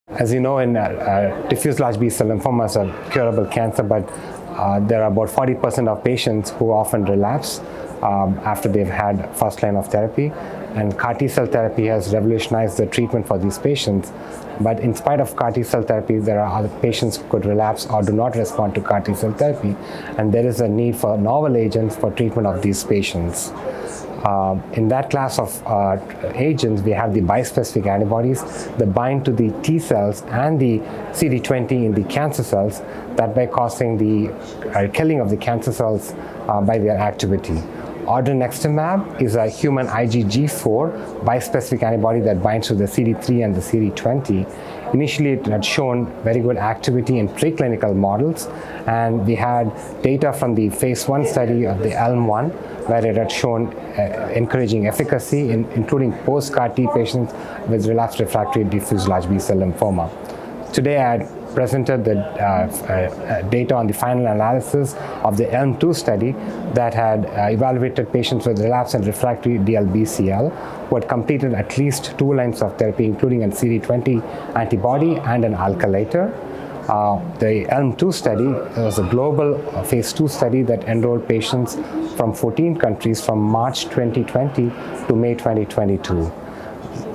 As you know, in diffuse large B-cell lymphoma is a curable cancer, but there are about 40% of patients who often relapse after they've had first line of therapy. And CAR T-cell therapy has revolutionized the treatment for these patients. But in spite of CAR T-cell therapy, there are other patients who could relapse or do not respond to CAR T-cell therapy. And there is a need for novel agents for treatment of these patients. In that class of agents, we have the bispecific antibodies that bind to the T cells and the CD20 in the cancer cells, thereby causing the killing of the cancer cells by their activity. Odronextamab is a human IgG4 bispecific antibody that binds to the CD3 and the CD20. Initially, it had shown very good activity in preclinical models, and we had data from the phase 1 study of the ELM-1, where it had shown encouraging efficacy, including post-CAR T patients with relapsed refractory diffuse large B-cell lymphoma. Today, I had presented the data on the final analysis of the ELM-2 study that had evaluated patients with relapsed and refractory DLBCL who had completed at least 2 lines of therapy, including a CD20 antibody and an alkylator. The ELM-2 study was a global phase 2 study that enrolled patients from 14 countries from March 2020 to May 2022.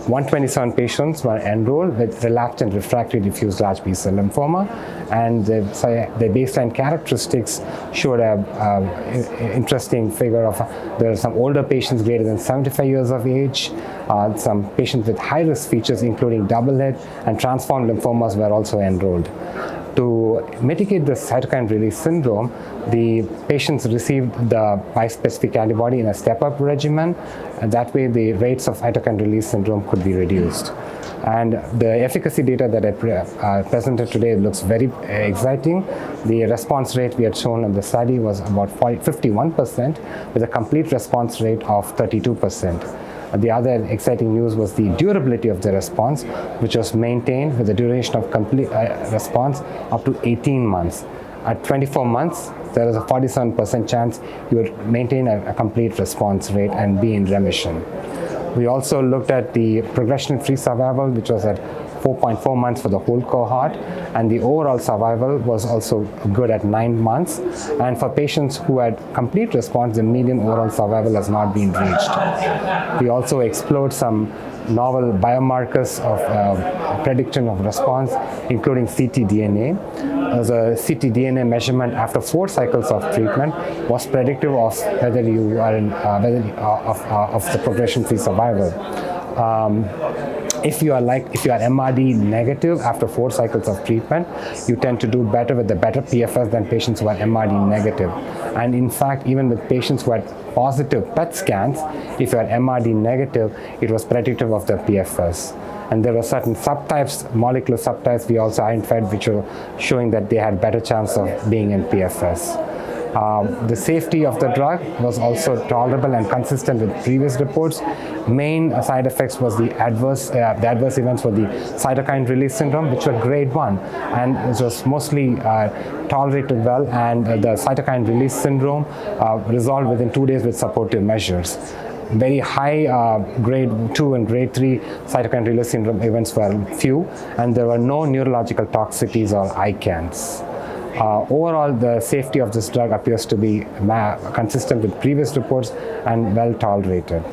127 patients were enrolled with relapsed and refractory diffuse large B-cell lymphoma, and the baseline characteristics showed an interesting figure of there are some older patients greater than 75 years of age, some patients with high-risk features including double hit and transformed lymphomas were also enrolled. To mitigate the cytokine release syndrome, the patients received the bispecific antibody in a step-up regimen, and that way the rates of cytokine release syndrome could be reduced. And the efficacy data that I presented today looks very exciting. The response rate we had shown in the study was about 51%, with a complete response rate of 32%. The other exciting news was the durability of the response, which was maintained with a duration of complete response up to 18 months. At 24 months, there is a 47% chance you would maintain a complete response rate and be in remission. We also looked at the progression-free survival, which was at 4.4 months for the whole cohort, and the overall survival was also good at 9 months. And for patients who had complete response, the median overall survival has not been reached. We also explored some novel biomarkers of prediction of response, including ctDNA. The ctDNA measurement after 4 cycles of treatment was predictive of whether you are in of the progression-free survival. If you are MRD negative after 4 cycles of treatment, you tend to do better with the better PFS than patients who are MRD negative. And in fact, even with patients who had positive PET scans, if you are MRD negative, it was predictive of the PFS. And there were certain subtypes, molecular subtypes we also identified, which were showing that they had better chance of being in PFS. The safety of the drug was also tolerable and consistent with previous reports. Main side effects was the adverse events were the cytokine release syndrome, which were grade 1, and it was mostly tolerated well, and the cytokine release syndrome resolved within 2 days with supportive measures. Very high grade 2 and grade 3 cytokine release syndrome events were few, and there were no neurological toxicities or ICANS. Overall, the safety of this drug appears to be consistent with previous reports and well tolerated.